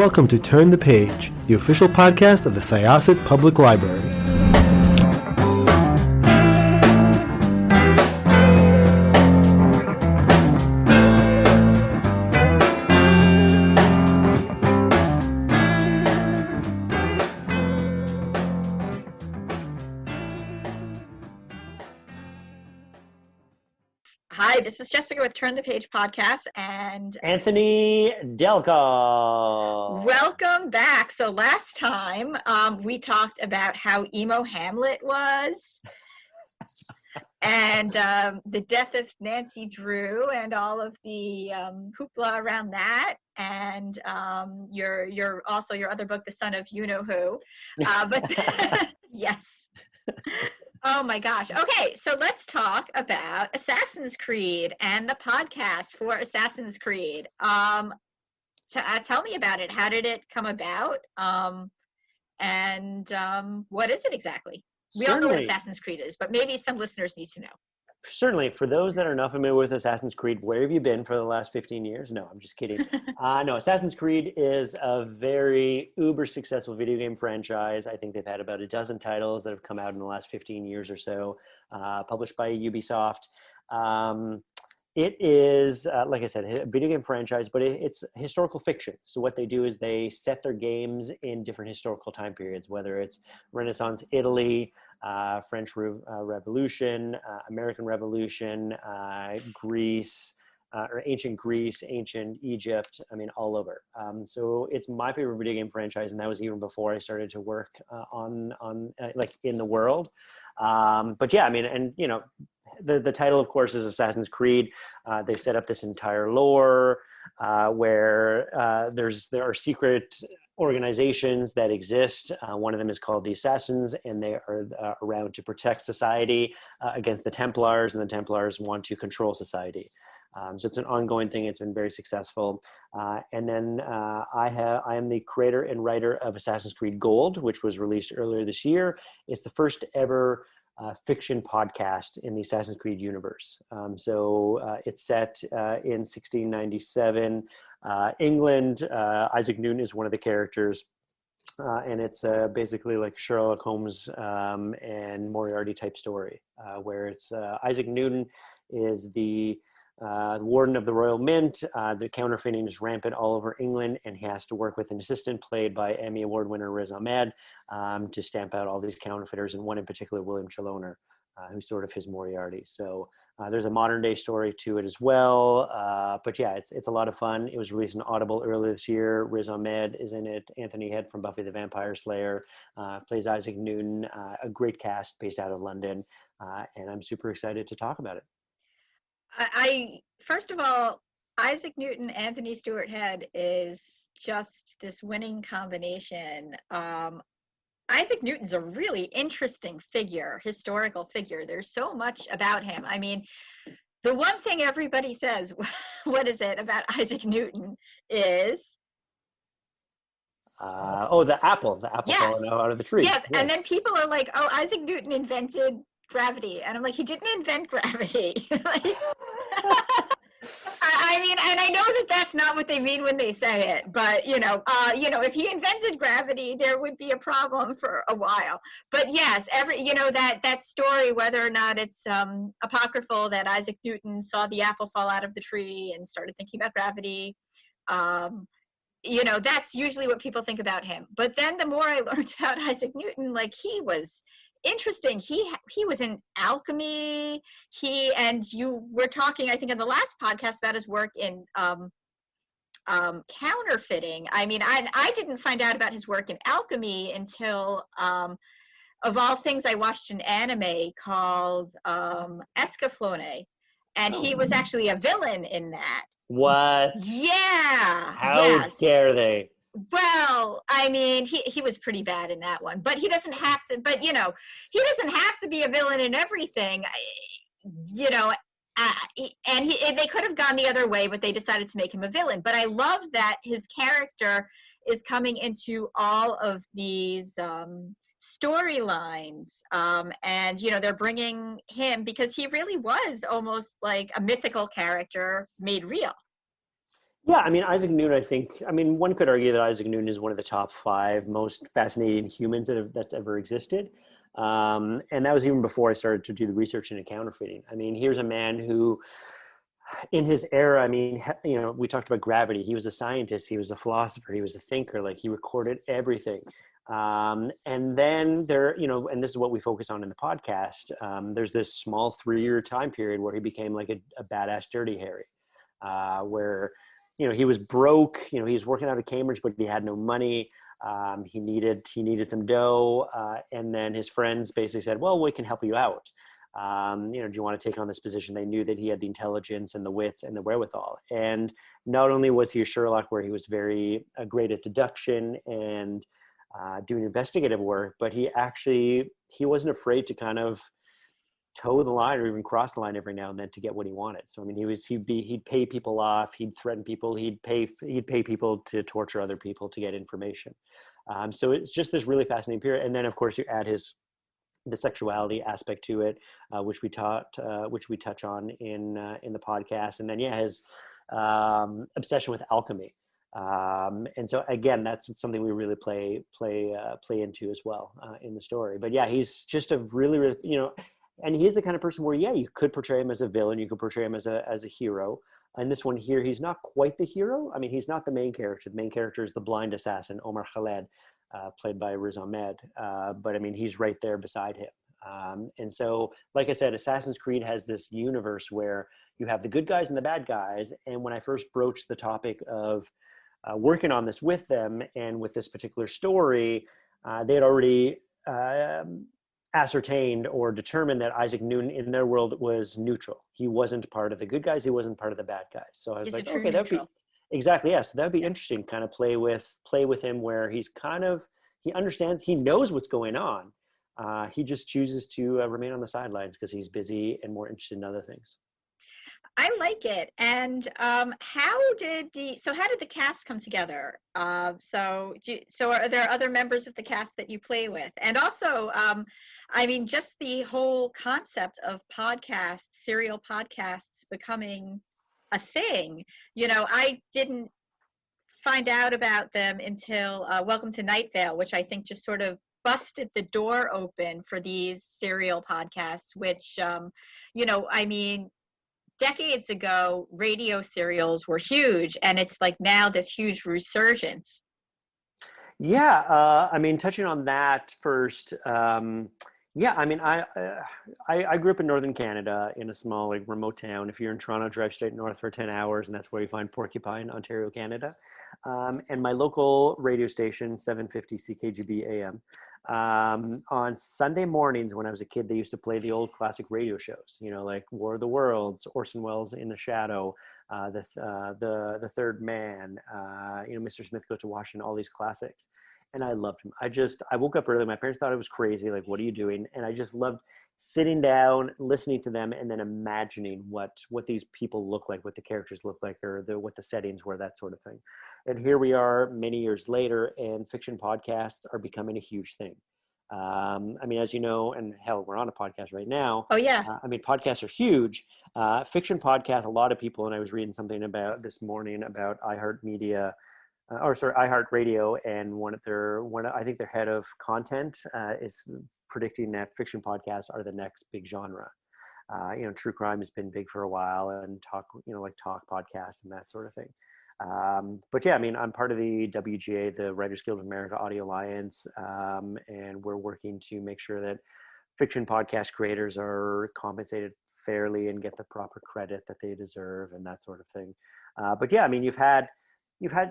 Welcome to Turn the Page, the official podcast of the Syosset Public Library. Hi, this is Jessica with Turn the Page podcast and Anthony Del Col. Welcome back. So last time we talked about how emo Hamlet was and the death of Nancy Drew and all of the hoopla around that, and your other book, The Son of You Know Who. But yes. Oh my gosh. Okay, so let's talk about Assassin's Creed and the podcast for Assassin's Creed. Tell me about it. How did it come about? And what is it exactly? We all know what Assassin's Creed is, but maybe some listeners need to know. Certainly. For those that are not familiar with Assassin's Creed, where have you been for the last 15 years? No, I'm just kidding. No, Assassin's Creed is a very uber successful video game franchise. I think they've had about a dozen titles that have come out in the last 15 years or so, published by Ubisoft. It is, like I said, a video game franchise, but it's historical fiction. So what they do is they set their games in different historical time periods, whether it's Renaissance Italy, French Revolution, American Revolution, Greece, or ancient Greece, ancient Egypt, I mean, all over. So it's my favorite video game franchise, and that was even before I started to work on like in the world. But yeah, I mean, and you know, the title, of course, is Assassin's Creed. They've set up this entire lore where there are secret organizations that exist. One of them is called the Assassins, and they are around to protect society against the Templars, and the Templars want to control society. So it's an ongoing thing. It's been very successful. And then I am the creator and writer of Assassin's Creed Gold, which was released earlier this year. It's the first ever fiction podcast in the Assassin's Creed universe. So it's set in 1697 England. Isaac Newton is one of the characters. And it's basically like Sherlock Holmes and Moriarty type story, where it's Isaac Newton is the warden of the Royal Mint. The counterfeiting is rampant all over England, and he has to work with an assistant played by Emmy Award winner Riz Ahmed to stamp out all these counterfeiters, and one in particular, William Chaloner, who's sort of his Moriarty. So there's a modern day story to it as well. But yeah, it's a lot of fun. It was released on Audible earlier this year. Riz Ahmed is in it. Anthony Head from Buffy the Vampire Slayer plays Isaac Newton. A great cast based out of London, and I'm super excited to talk about it. I first of all, Isaac Newton, Anthony Stewart Head is just this winning combination. Isaac Newton's a really interesting figure, historical figure. There's so much about him. I mean, the one thing everybody says, what is it about Isaac Newton is... the apple yes. Falling out of the tree. Yes, and then people are like, oh, Isaac Newton invented gravity, and I'm like, he didn't invent gravity. Like, I mean, and I know that that's not what they mean when they say it, but if he invented gravity, there would be a problem for a while. But yes, that story, whether or not it's apocryphal, that Isaac Newton saw the apple fall out of the tree and started thinking about gravity, that's usually what people think about him. But then the more I learned about Isaac Newton, like, he was interesting. He was in alchemy. You were talking, I think, in the last podcast about his work in counterfeiting. I mean, I didn't find out about his work in alchemy until, of all things, I watched an anime called Escaflowne, and he was actually a villain in that. What? Yeah. How dare they? Well, I mean, he was pretty bad in that one, but he doesn't have to. But he doesn't have to be a villain in everything, and they could have gone the other way, but they decided to make him a villain. But I love that his character is coming into all of these storylines, and they're bringing him because he really was almost like a mythical character made real. Yeah, I mean, Isaac Newton, one could argue that Isaac Newton is one of the top 5 most fascinating humans that's ever existed. And that was even before I started to do the research into counterfeiting. I mean, here's a man who, in his era, I mean, we talked about gravity. He was a scientist, he was a philosopher, he was a thinker, like he recorded everything. And then and this is what we focus on in the podcast. There's this small 3-year time period where he became like a badass Dirty Harry, where, he was broke, he was working out of Cambridge, but he had no money. He needed some dough. And then his friends basically said, well, we can help you out. Do you want to take on this position? They knew that he had the intelligence and the wits and the wherewithal. And not only was he a Sherlock, where he was very great at deduction and doing investigative work, but he wasn't afraid to kind of toe the line or even cross the line every now and then to get what he wanted. So I mean, he'd pay people off, he'd threaten people, he'd pay people to torture other people to get information. So it's just this really fascinating period. And then of course you add the sexuality aspect to it, which we touch on in the podcast, and then his obsession with alchemy. And so again, that's something we really play into as well in the story. But he's just a really, really, and he's the kind of person where, you could portray him as a villain, you could portray him as a hero. And this one here, he's not quite the hero. I mean, he's not the main character. The main character is the blind assassin, Omar Khaled, played by Riz Ahmed. But I mean, he's right there beside him. And so, like I said, Assassin's Creed has this universe where you have the good guys and the bad guys. And when I first broached the topic of working on this with them and with this particular story, they had already ascertained or determined that Isaac Newton in their world was neutral. He wasn't part of the good guys. He wasn't part of the bad guys. So I was like, okay, that'd be exactly. Yes. So that'd be interesting. Kind of play with him where he understands, he knows what's going on. He just chooses to remain on the sidelines because he's busy and more interested in other things. I like it. And how did the cast come together? So are there other members of the cast that you play with? And also, I mean, just the whole concept of podcasts, serial podcasts becoming a thing. I didn't find out about them until Welcome to Night Vale, which I think just sort of busted the door open for these serial podcasts, which, I mean, decades ago, radio serials were huge, and it's like now this huge resurgence. I mean, touching on that first, I mean, I grew up in northern Canada in a small, like, remote town. If you're in Toronto, drive straight north for 10 hours, and that's where you find Porcupine, Ontario, Canada. And my local radio station, 750 CKGB AM, on Sunday mornings when I was a kid, they used to play the old classic radio shows, like War of the Worlds, Orson Welles' In the Shadow, the Third Man, Mr. Smith Goes to Washington, all these classics. And I loved him. I woke up early. My parents thought I was crazy. Like, what are you doing? And I just loved sitting down, listening to them, and then imagining what these people look like, what the characters look like, or what the settings were, that sort of thing. And here we are many years later, and fiction podcasts are becoming a huge thing. I mean, as you know, and hell, we're on a podcast right now. Oh, yeah. I mean, podcasts are huge. Fiction podcasts, a lot of people, and I was reading something about this morning about iHeartMedia, iHeartRadio, and I think their head of content is predicting that fiction podcasts are the next big genre. True crime has been big for a while, and talk podcasts and that sort of thing. But I mean, I'm part of the WGA, the Writers Guild of America Audio Alliance, and we're working to make sure that fiction podcast creators are compensated fairly and get the proper credit that they deserve and that sort of thing. But I mean, you've had,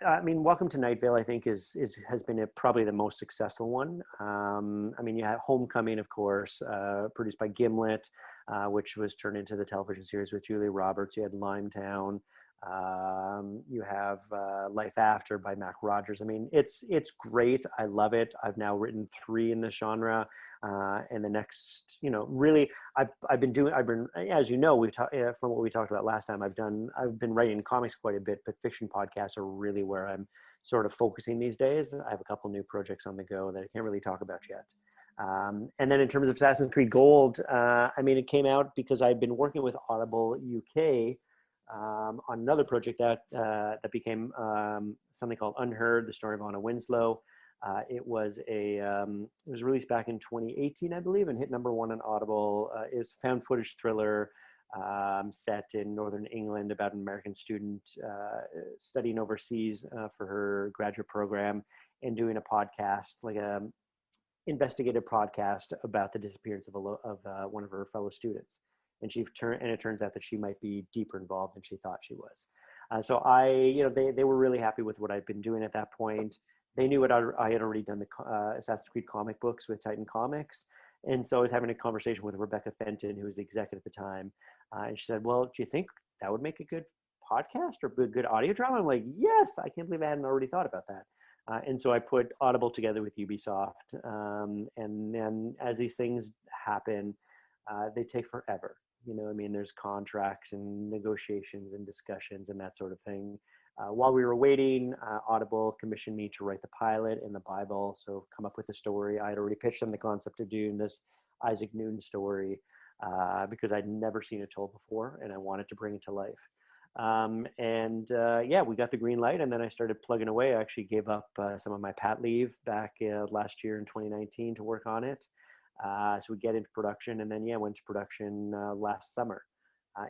I mean, Welcome to Night Vale, I think has been probably the most successful one. I mean, you have Homecoming, of course, produced by Gimlet, which was turned into the television series with Julia Roberts. You had Limetown. You have Life After by Mac Rogers. I mean, it's great. I love it. I've now written 3 in the genre. And the next, really, I've been, as you know, from what we talked about last time, I've been writing comics quite a bit, but fiction podcasts are really where I'm sort of focusing these days. I have a couple new projects on the go that I can't really talk about yet. And then in terms of Assassin's Creed Gold, I mean, it came out because I've been working with Audible UK on another project that became something called Unheard, the story of Winslow. It was released back in 2018, I believe, and hit #1 on Audible. It was a found footage thriller set in northern England about an American student studying overseas for her graduate program and doing a podcast, like a investigative podcast about the disappearance of one of her fellow students. And it turns out that she might be deeper involved than she thought she was. So they were really happy with what I'd been doing at that point. They knew I had already done the Assassin's Creed comic books with Titan Comics. And so I was having a conversation with Rebecca Fenton, who was the executive at the time. And she said, well, do you think that would make a good podcast or a good audio drama? I'm like, yes, I can't believe I hadn't already thought about that. And so I put Audible together with Ubisoft. And then as these things happen, they take forever. There's contracts and negotiations and discussions and that sort of thing. While we were waiting, Audible commissioned me to write the pilot and the Bible. So come up with a story. I had already pitched them the concept of doing this Isaac Newton story because I'd never seen it told before and I wanted to bring it to life. We got the green light and then I started plugging away. I actually gave up some of my pat leave back last year in 2019 to work on it. So we get into production and then, went to production last summer.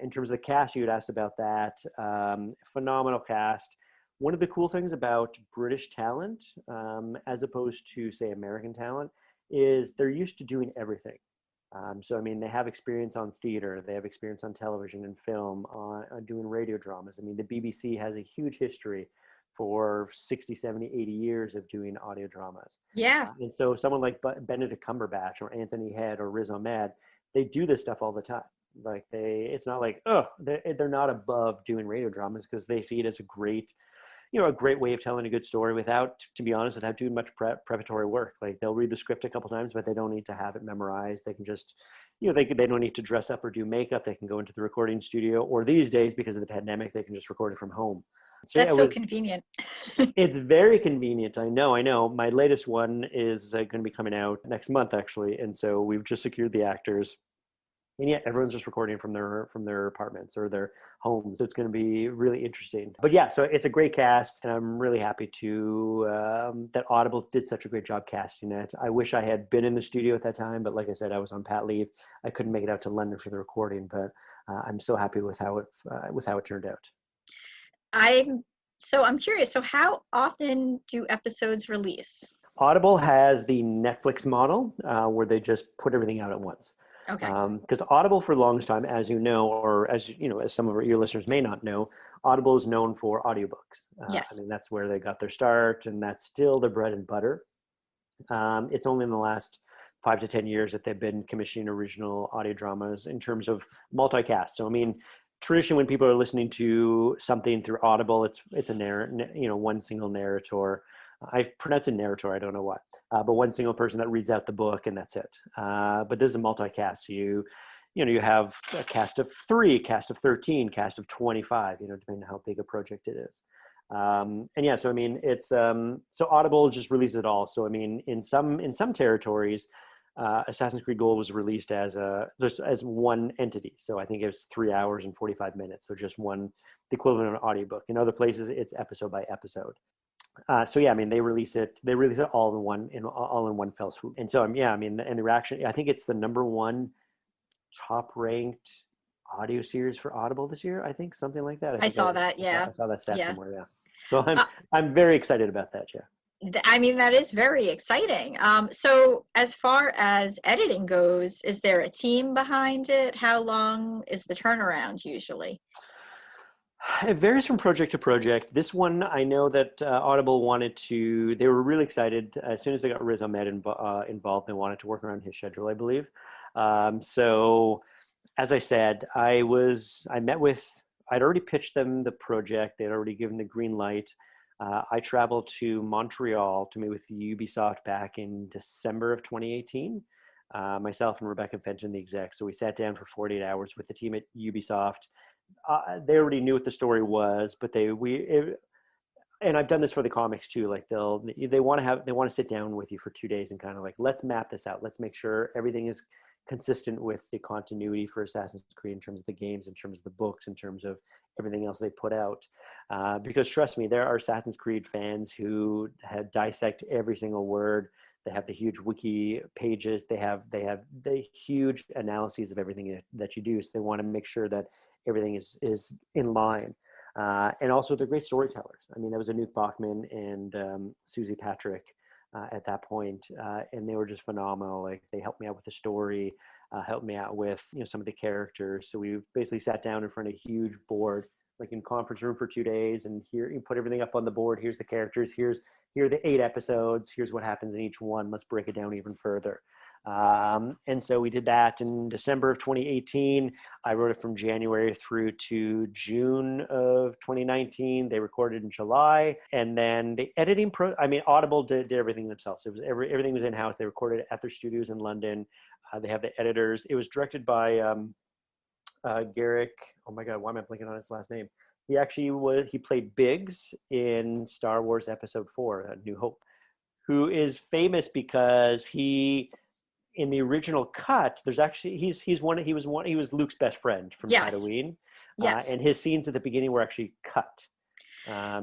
In terms of the cast, you had asked about that. Phenomenal cast. One of the cool things about British talent, as opposed to, say, American talent, is they're used to doing everything. They have experience on theater, they have experience on television and film, on doing radio dramas. The BBC has a huge history for 60, 70, 80 years of doing audio dramas. Yeah. And so someone like Benedict Cumberbatch or Anthony Head or Riz Ahmed, they do this stuff all the time. Like it's not like, they're not above doing radio dramas because they see it as a great way of telling a good story without doing much preparatory work. Like they'll read the script a couple times, but they don't need to have it memorized. They can just, they don't need to dress up or do makeup. They can go into the recording studio, or these days, because of the pandemic, they can just record it from home. So That's so convenient. It's very convenient. I know. My latest one is going to be coming out next month, actually. And so we've just secured the actors. And everyone's just recording from their apartments or their homes. So it's going to be really interesting. But so it's a great cast, and I'm really happy that Audible did such a great job casting it. I wish I had been in the studio at that time, but like I said, I was on pat leave. I couldn't make it out to London for the recording, but I'm so happy with how it turned out. I'm curious. So how often do episodes release? Audible has the Netflix model where they just put everything out at once. Okay. Because Audible, for the longest time, as you know, or as some of your listeners may not know, Audible is known for audiobooks. Yes. That's where they got their start, and that's still their bread and butter. It's only in the last 5 to 10 years that they've been commissioning original audio dramas in terms of multicast. So traditionally, when people are listening to something through Audible, it's a one single narrator. I pronounce it narrator, I don't know why, but one single person that reads out the book and that's it. But this is a multicast. So you have a cast of 3, cast of 13, cast of 25, depending on how big a project it is. So Audible just releases it all. So in some territories, Assassin's Creed Gold was released as one entity. So I think it was 3 hours and 45 minutes. So just the equivalent of an audiobook. In other places, it's episode by episode. They release it all in one fell swoop. And so, and the reaction, I think it's the #1 top ranked audio series for Audible this year. I think something like that. I saw that. Yeah. I saw that stat somewhere. Yeah. So I'm very excited about that. Yeah. That is very exciting. So as far as editing goes, is there a team behind it? How long is the turnaround usually? It varies from project to project. This one, I know that Audible they were really excited as soon as they got Riz Ahmed involved. They wanted to work around his schedule, I believe. So as I said, I'd already pitched them the project. They'd already given the green light. I traveled to Montreal to meet with Ubisoft back in December of 2018. Myself and Rebecca Fenton, the exec. So we sat down for 48 hours with the team at Ubisoft. They already knew what the story was, but and I've done this for the comics too. Like they want to sit down with you for 2 days and kind of like, let's map this out. Let's make sure everything is consistent with the continuity for Assassin's Creed in terms of the games, in terms of the books, in terms of everything else they put out. Because trust me, there are Assassin's Creed fans who have dissect every single word. They have the huge wiki pages. They have the huge analyses of everything that you do. So they want to make sure that everything is in line. And also they're great storytellers. I mean, that was Anouk Bachman and Susie Patrick at that point, and they were just phenomenal. Like, they helped me out with the story, helped me out with some of the characters. So we basically sat down in front of a huge board, like in conference room for 2 days, and here you put everything up on the board. Here's the characters. Here are the 8 episodes. Here's what happens in each one. Let's break it down even further. And so we did that in December of 2018. I wrote it from January through to June of 2019. They recorded in July, and then the editing Audible did everything themselves. It was everything was in-house. They recorded it at their studios in London. They have the editors. It was directed by Garrick. Oh my God, why am I blanking on his last name? He played Biggs in Star Wars Episode 4, A New Hope, who is famous because in the original cut, he was Luke's best friend from Tatooine. Yes. And his scenes at the beginning were actually cut.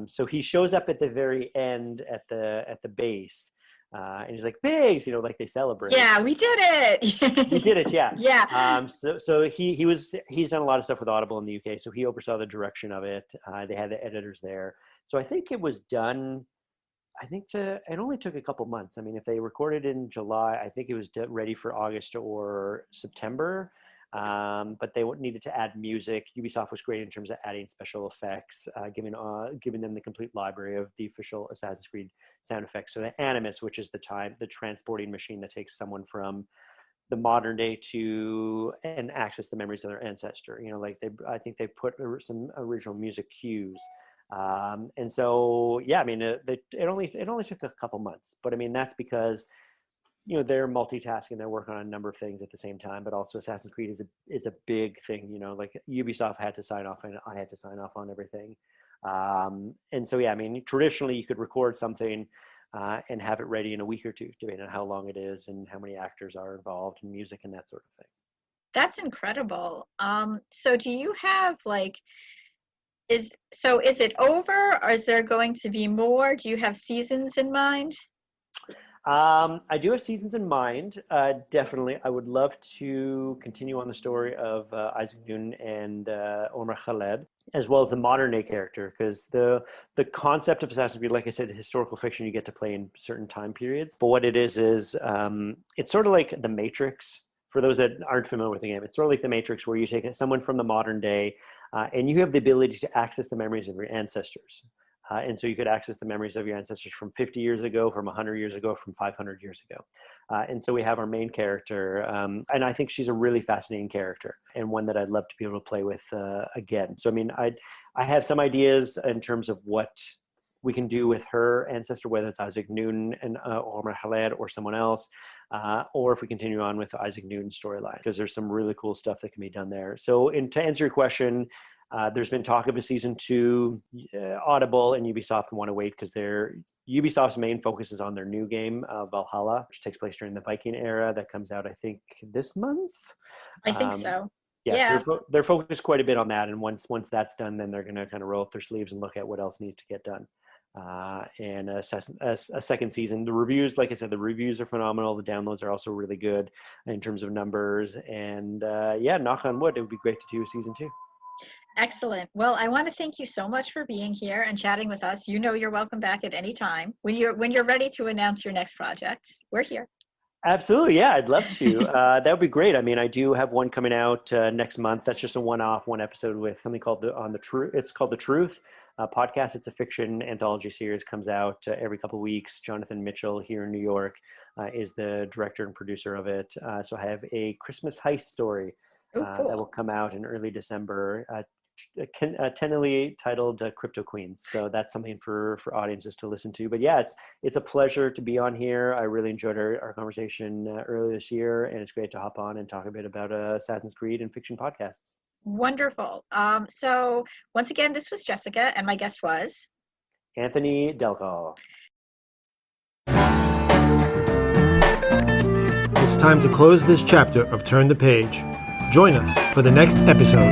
So he shows up at the very end at the base, and he's like, Biggs, like they celebrate. Yeah, we did it. We did it, yeah. Yeah. So he's done a lot of stuff with Audible in the UK. So he oversaw the direction of it. They had the editors there. So I think it was done. It only took a couple months. I mean, if they recorded in July, I think it was ready for August or September. But they needed to add music. Ubisoft was great in terms of adding special effects, giving them the complete library of the official Assassin's Creed sound effects. So the Animus, which is the transporting machine that takes someone from the modern day and access the memories of their ancestor. I think they put some original music cues. And so, yeah, I mean, it only took a couple months, but I mean, that's because, they're multitasking, they're working on a number of things at the same time, but also Assassin's Creed is a big thing, like Ubisoft had to sign off and I had to sign off on everything. And so, yeah, I mean, traditionally you could record something, and have it ready in a week or two, depending on how long it is and how many actors are involved in music and that sort of thing. That's incredible. So do you have is it over, or is there going to be more? Do you have seasons in mind? I do have seasons in mind. Definitely. I would love to continue on the story of Isaac Newton and Omar Khaled, as well as the modern day character, because the concept of Assassin's Creed, like I said, historical fiction, you get to play in certain time periods. But what it is it's sort of like The Matrix. For those that aren't familiar with the game, it's sort of like The Matrix, where you take someone from the modern day, and you have the ability to access the memories of your ancestors. And so you could access the memories of your ancestors from 50 years ago, from 100 years ago, from 500 years ago. And so we have our main character, and I think she's a really fascinating character, and one that I'd love to be able to play with again. So, I mean, I have some ideas in terms of what we can do with her ancestor, whether it's Isaac Newton and Omar Khaled or someone else, or if we continue on with the Isaac Newton storyline, because there's some really cool stuff that can be done there. So to answer your question, there's been talk of a season 2. Audible and Ubisoft want to wait because Ubisoft's main focus is on their new game, Valhalla, which takes place during the Viking era. That comes out, I think, this month. I think so. Yeah. So they're focused quite a bit on that, and once that's done, then they're going to kind of roll up their sleeves and look at what else needs to get done. And a second season. The reviews, like I said, the reviews are phenomenal. The downloads are also really good in terms of numbers. And knock on wood, it would be great to do a season 2. Excellent. Well, I want to thank you so much for being here and chatting with us. You're welcome back at any time. When you're ready to announce your next project, we're here. Absolutely. Yeah, I'd love to. That would be great. I mean, I do have one coming out next month. That's just a one episode with something called It's called The Truth podcast. It's a fiction anthology series, comes out every couple of weeks. Jonathan Mitchell here in New York is the director and producer of it. So I have a Christmas heist story cool. that will come out in early December, tentatively titled Crypto Queens. So that's something for audiences to listen to. But yeah, it's a pleasure to be on here. I really enjoyed our conversation earlier this year, and it's great to hop on and talk a bit about Assassin's Creed and fiction podcasts. Wonderful. So once again, this was Jessica, and my guest was Anthony Del Col. it's time to close this chapter of Turn the Page. Join us for the next episode.